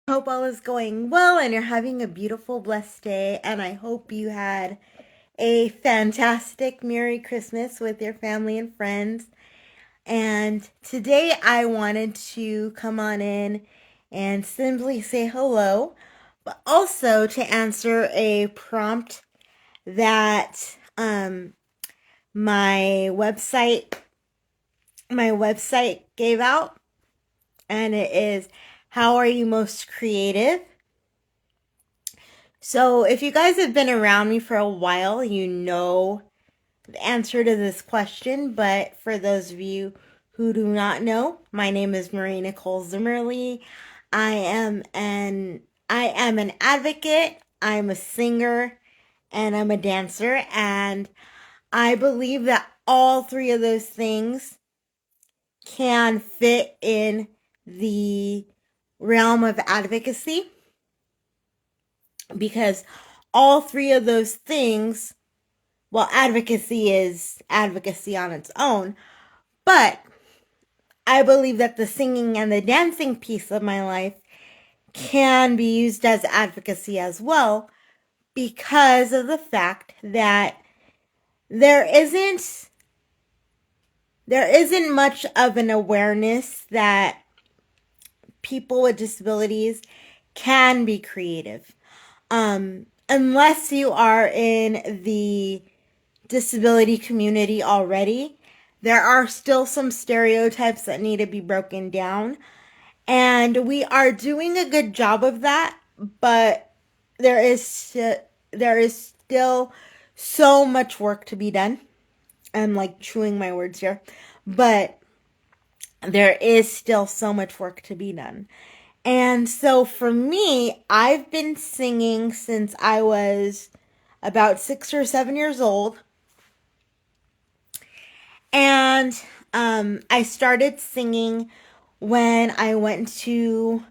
Hope all is going well and you're having a beautiful, blessed day. And I hope you had a fantastic Merry Christmas with your family and friends. And today I wanted to come on in and simply say hello, but also to answer a prompt that my website my website gave out, and it is, how are you most creative? So, if you guys have been around me for a while, you know the answer to this question. But for those of you who do not know, my name is Marie Nicole Zimmerly. I am an I am an advocate. I'm a singer, and I'm a dancer. And I believe that all three of those things can fit in the realm of advocacy, because all three of those things, well, advocacy is advocacy on its own, but I believe that the singing and the dancing piece of my life can be used as advocacy as well, because of the fact that there isn't there isn't much of an awareness that people with disabilities can be creative. Unless you are in the disability community already, there are still some stereotypes that need to be broken down. And we are doing a good job of that, but there is still so much work to be done. I'm like chewing my words here, but there is still so much work to be done. And so for me, I've been singing since I was about 6 or 7 years old. And I started singing when I went to,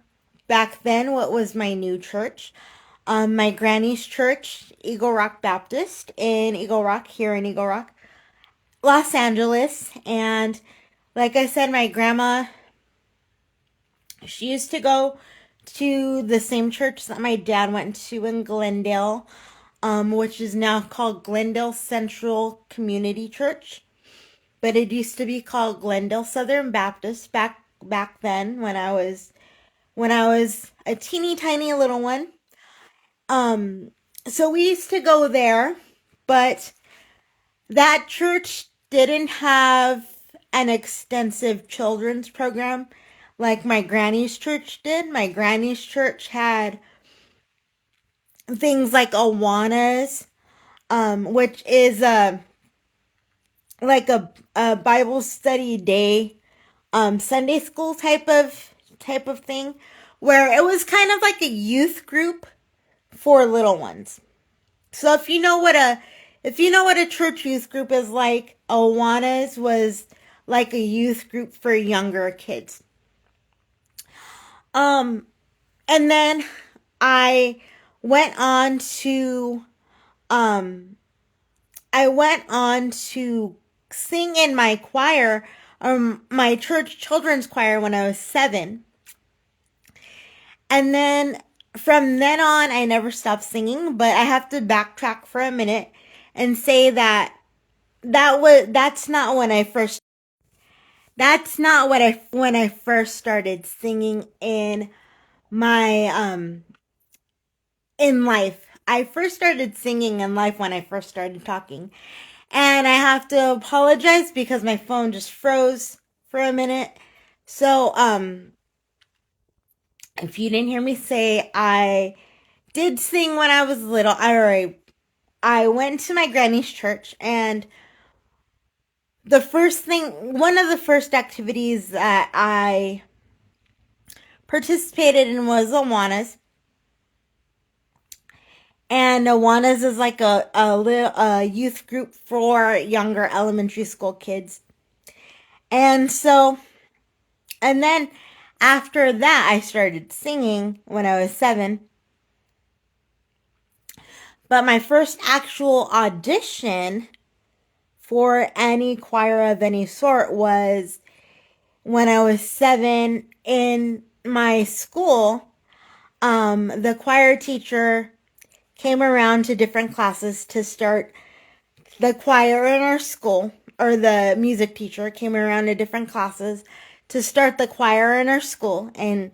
back then, what was my new church. My granny's church, Eagle Rock Baptist in Eagle Rock, here in Eagle Rock, Los Angeles. And like I said, my grandma, she used to go to the same church that my dad went to in Glendale, which is now called Glendale Central Community Church. But it used to be called Glendale Southern Baptist back then, when I was a teeny tiny little one. Um, so we used to go there, but that church didn't have an extensive children's program like my granny's church did. My granny's church had things like Awanas, which is a Bible study day, Sunday school type of thing, where it was kind of like a youth group for little ones. So if you know what a church youth group is like, Awanas was like a youth group for younger kids. Um, and then I went on to um I went on to sing in my choir, my church children's choir, when I was 7. And then from then on, I never stopped singing, but I have to backtrack for a minute and say that that's not when I first that's not what I when I first started singing my in life. I first started singing in life when I first started talking. And I have to apologize because my phone just froze for a minute. So, if you didn't hear me say, I did sing when I was little. I went to my granny's church, and one of the first activities that I participated in was Awanas. And Awanas is like a youth group for younger elementary school kids. And so, and then after that, I started singing when I was 7. But my first actual audition for any choir of any sort was when I was 7 in my school. the choir teacher came around to different classes to start the choir in our school, or the music teacher came around to different classes to start the choir in our school. And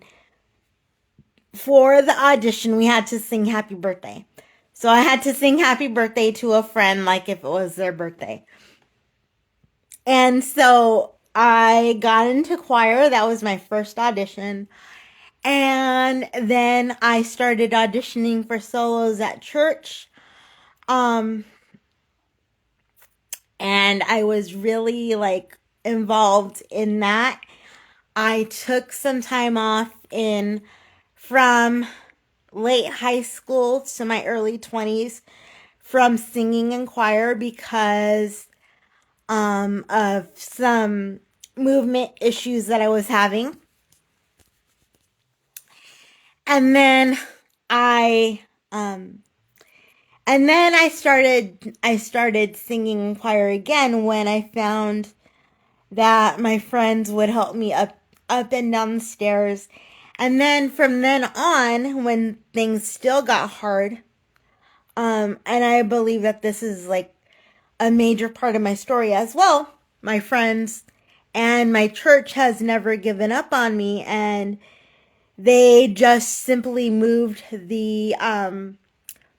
for the audition, we had to sing happy birthday. So I had to sing happy birthday to a friend like if it was their birthday. And so I got into choir. That was my first audition. And then I started auditioning for solos at church. And I was really like involved in that. I took some time off in from late high school to my early 20s from singing in choir because of some movement issues that I was having. And then I started singing in choir again when I found that my friends would help me up and down the stairs. And then from then on, when things still got hard, and I believe that this is like a major part of my story as well, my friends and my church has never given up on me, and they just simply moved the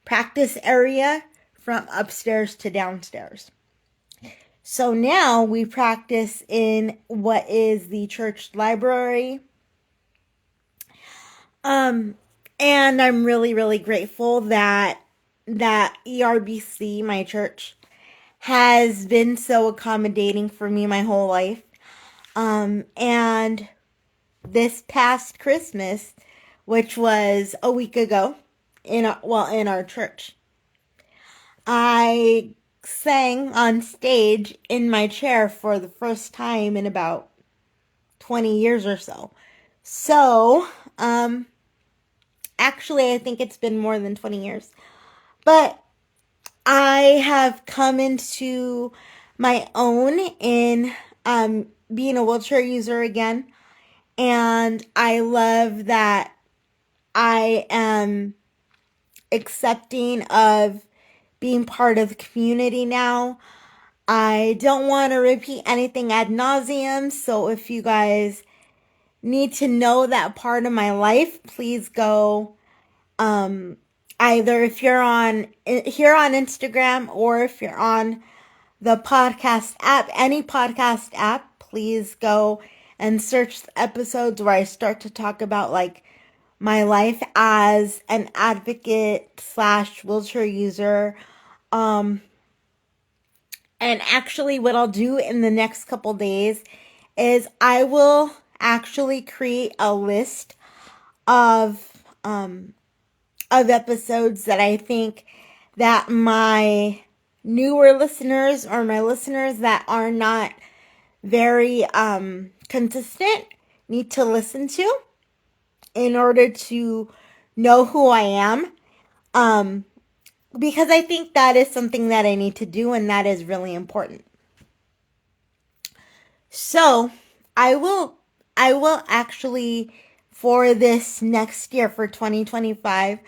practice area from upstairs to downstairs. So now we practice in what is the church library. And I'm really, really grateful that ERBC, my church, has been so accommodating for me my whole life. And this past Christmas, which was a week ago, in our church, I sang on stage in my chair for the first time in about 20 years or so. So, actually, I think it's been more than 20 years. But I have come into my own in being a wheelchair user again. And I love that I am accepting of being part of the community now. I don't want to repeat anything ad nauseum, so if you guys need to know that part of my life, please go either if you're on here on Instagram or if you're on the podcast app, any podcast app, please go and search the episodes where I start to talk about like my life as an advocate / wheelchair user. And actually what I'll do in the next couple days is I will actually create a list of episodes that I think that my newer listeners or my listeners that are not very consistent need to listen to in order to know who I am. Because I think that is something that I need to do, and that is really important. So I will actually, for this next year, for 2025,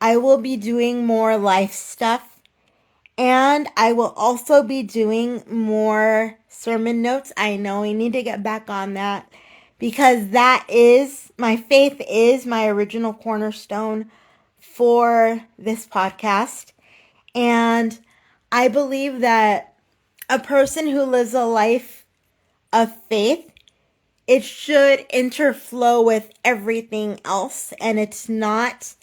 I will be doing more life stuff, and I will also be doing more sermon notes. I know I need to get back on that because that is, my faith is my original cornerstone for this podcast. And I believe that a person who lives a life of faith, it should interflow with everything else, and it's not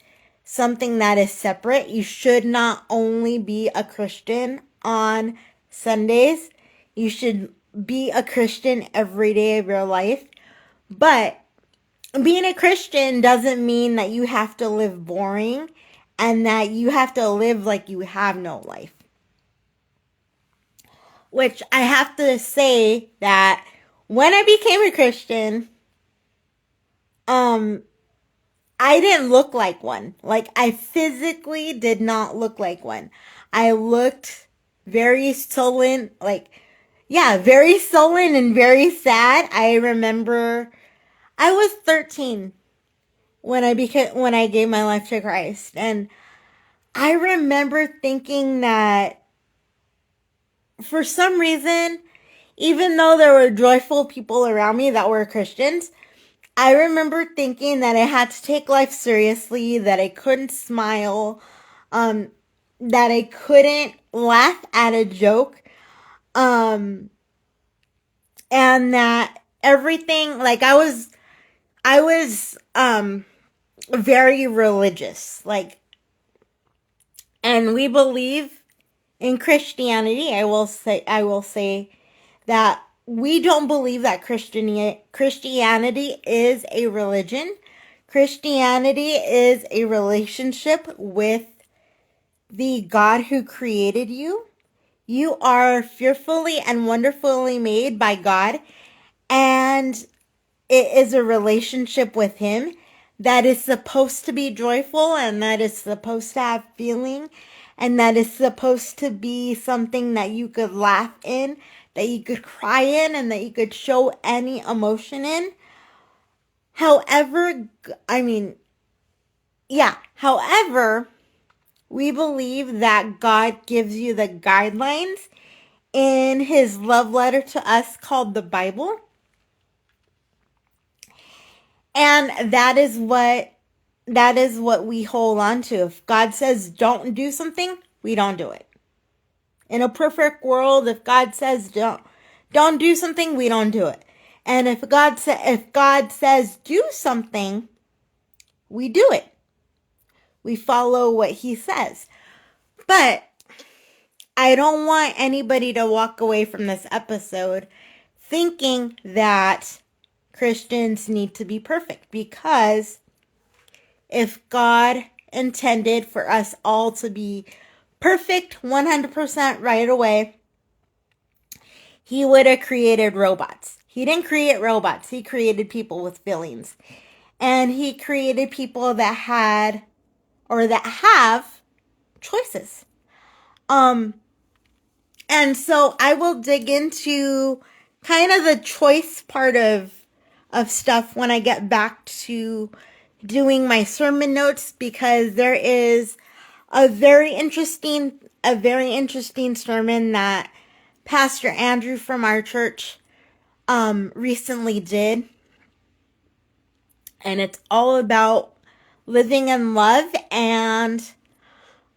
something that is separate. You should not only be a Christian on Sundays. You should be a Christian every day of your life. But being a Christian doesn't mean that you have to live boring and that you have to live like you have no life. Which I have to say that when I became a Christian, I didn't look like one. Like, I physically did not look like one. I looked very sullen, very sullen and very sad. I remember I was 13 when I gave my life to Christ. And I remember thinking that for some reason, even though there were joyful people around me that were Christians, I remember thinking that I had to take life seriously, that I couldn't smile, um, that I couldn't laugh at a joke, um, and that everything, like I was, very religious, like, and we believe in Christianity. I will say that we don't believe that Christianity is a religion. Christianity is a relationship with the God who created you. You are fearfully and wonderfully made by God, and it is a relationship with Him that is supposed to be joyful, and that is supposed to have feeling, and that is supposed to be something that you could laugh in, that you could cry in, and that you could show any emotion in. However, I mean, yeah, however, we believe that God gives you the guidelines in His love letter to us called the Bible. And that is what we hold on to. If God says don't do something, we don't do it. In a perfect world, if God says don't do something, we don't do it. And if God says do something, we do it. We follow what He says. But I don't want anybody to walk away from this episode thinking that Christians need to be perfect, because if God intended for us all to be perfect 100% right away, He would have created robots. He didn't create robots. He created people with feelings. And He created people that had or that have choices. And so I will dig into kind of the choice part of stuff when I get back to doing my sermon notes, because there is a very interesting sermon that Pastor Andrew from our church recently did, and it's all about living in love and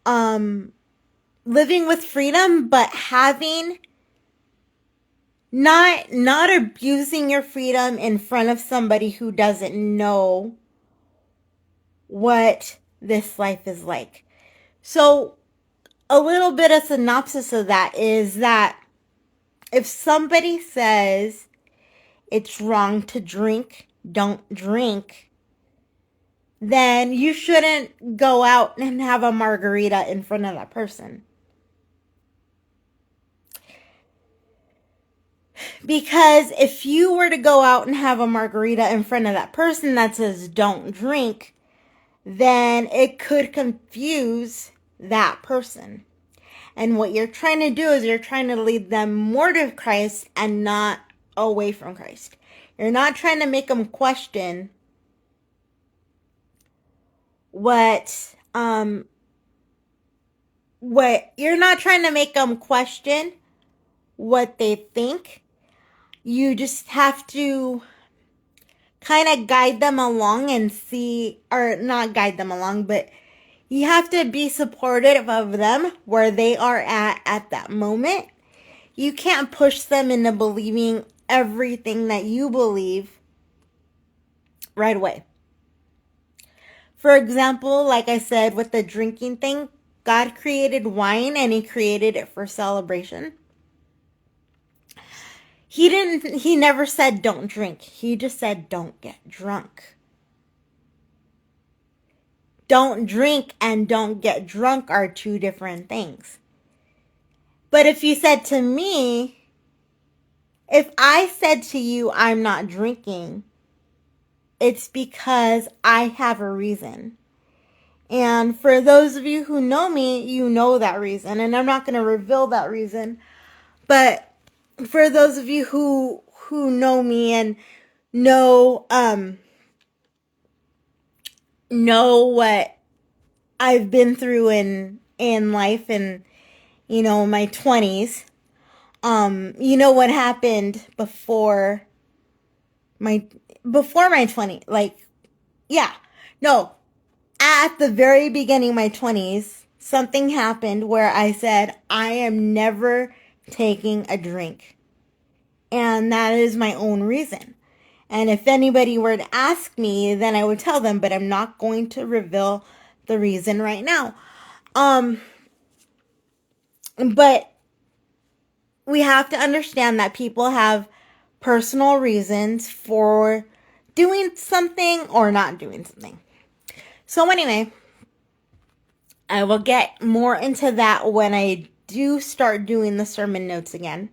living with freedom, but having not abusing your freedom in front of somebody who doesn't know what this life is like. So a little bit of synopsis of that is that if somebody says it's wrong to drink, don't drink, then you shouldn't go out and have a margarita in front of that person. Because if you were to go out and have a margarita in front of that person that says don't drink, then it could confuse that person. And what you're trying to do is you're trying to lead them more to Christ and not away from Christ. You're not trying to make them question what you're not trying to make them question what they think. You just have to kind of guide them along and see, or not guide them along, but you have to be supportive of them where they are at that moment. You can't push them into believing everything that you believe right away. For example, like I said, with the drinking thing, God created wine and He created it for celebration. He never said don't drink. He just said don't get drunk. Don't drink and don't get drunk are two different things. But if you said to me, if I said to you, I'm not drinking, it's because I have a reason. And for those of you who know me, you know that reason. And I'm not going to reveal that reason. But for those of you who know me and know know what I've been through in life and my 20s. You know what happened my before my 20, like, yeah. No, at the very beginning of my 20s, something happened where I said I am never taking a drink. And that is my own reason. And if anybody were to ask me, then I would tell them, but I'm not going to reveal the reason right now. But we have to understand that people have personal reasons for doing something or not doing something. So anyway, I will get more into that when I do start doing the sermon notes again.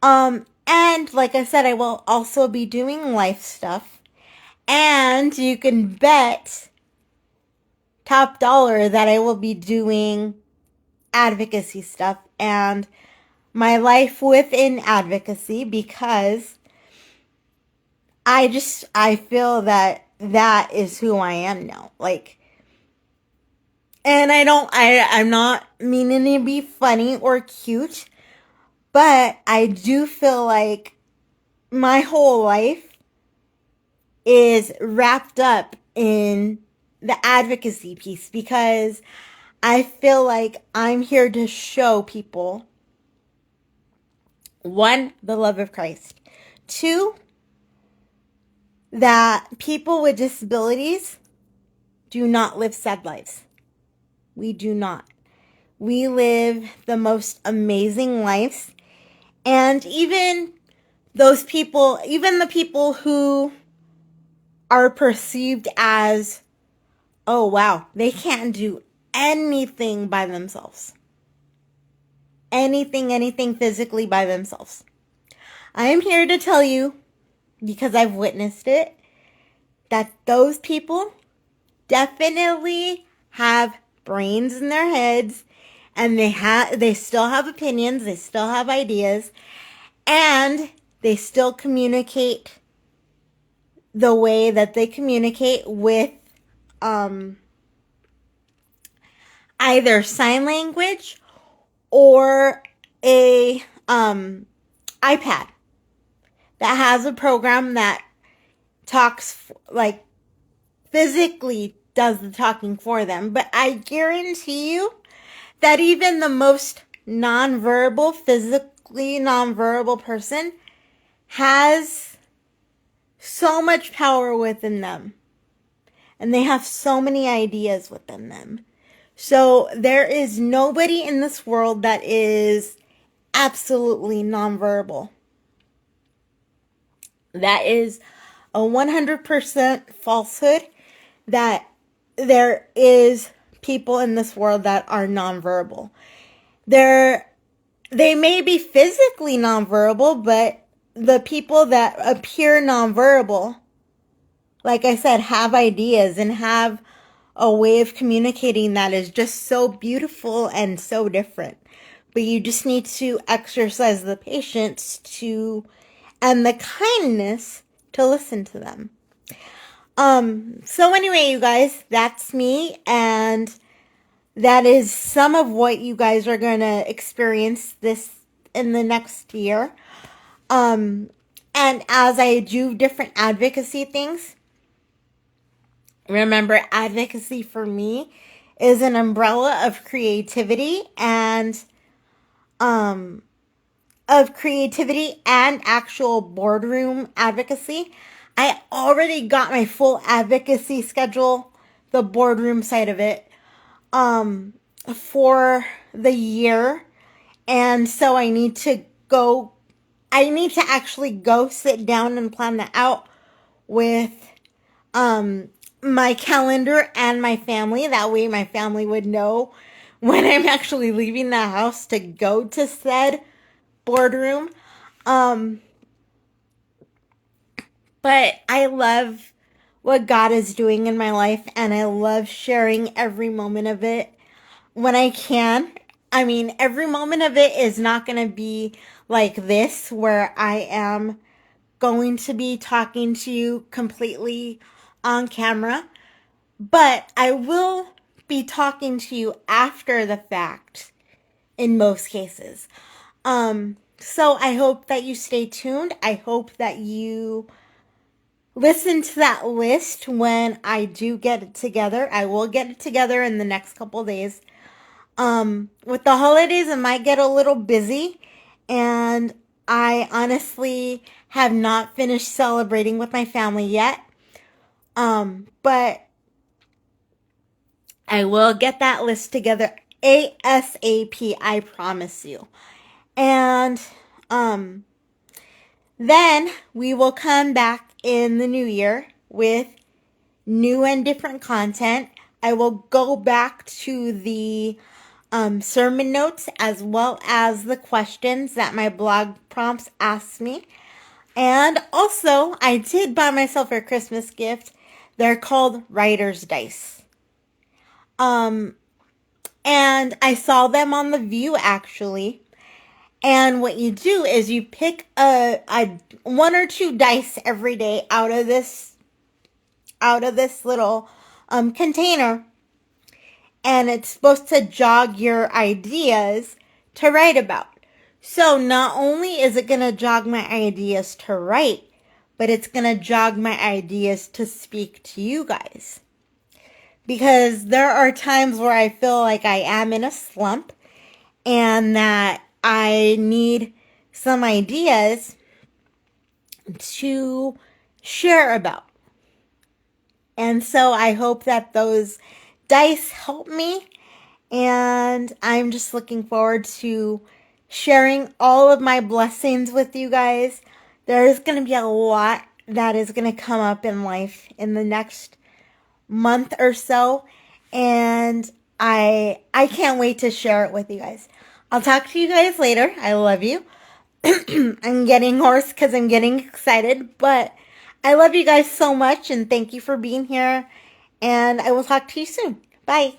And like I said, I will also be doing life stuff. And you can bet top dollar that I will be doing advocacy stuff and my life within advocacy, because I feel that is who I am now. Like, and I'm not meaning to be funny or cute, but I do feel like my whole life is wrapped up in the advocacy piece, because I feel like I'm here to show people, one, the love of Christ, two, that people with disabilities do not live sad lives. We do not. We live the most amazing lives. And even those people, even the people who are perceived as, oh wow, they can't do anything by themselves. Anything physically by themselves. I am here to tell you, because I've witnessed it, that those people definitely have brains in their heads, and they still have opinions, they still have ideas, and they still communicate the way that they communicate with either sign language or a iPad that has a program that talks, like, physically does the talking for them. But I guarantee you that even the most physically nonverbal person has so much power within them. And they have so many ideas within them. So there is nobody in this world that is absolutely nonverbal. That is a 100% falsehood, that there is people in this world that are nonverbal. They may be physically nonverbal, but the people that appear nonverbal, like I said, have ideas and have a way of communicating that is just so beautiful and so different. But you just need to exercise the patience and the kindness to listen to them. So anyway, you guys, that's me, and that is some of what you guys are going to experience this in the next year. And as I do different advocacy things, remember, advocacy for me is an umbrella of creativity and actual boardroom advocacy. I already got my full advocacy schedule, the boardroom side of it, for the year. And so I need to actually go sit down and plan that out with my calendar and my family. That way my family would know when I'm actually leaving the house to go to said boardroom. But I love what God is doing in my life, and I love sharing every moment of it when I can. I mean, every moment of it is not going to be like this, where I am going to be talking to you completely on camera. But I will be talking to you after the fact in most cases. So I hope that you stay tuned. I hope that you listen to that list when I do get it together. I will get it together in the next couple days. With the holidays, I might get a little busy, and I honestly have not finished celebrating with my family yet. But I will get that list together ASAP, I promise you. And then we will come back in the new year with new and different content. I will go back to the sermon notes as well as the questions that my blog prompts asked me. And also, I did buy myself a Christmas gift. They're called Writer's Dice. And I saw them on The View actually. And what you do is you pick a one or two dice every day out of this little container, and it's supposed to jog your ideas to write about. So not only is it going to jog my ideas to write, but it's going to jog my ideas to speak to you guys. Because there are times where I feel like I am in a slump and that I need some ideas to share about. And so I hope that those dice help me. And I'm just looking forward to sharing all of my blessings with you guys. There's going to be a lot that is going to come up in life in the next month or so. And I can't wait to share it with you guys. I'll talk to you guys later. I love you. I'm getting hoarse because I'm getting excited, but I love you guys so much and thank you for being here. And I will talk to you soon. Bye.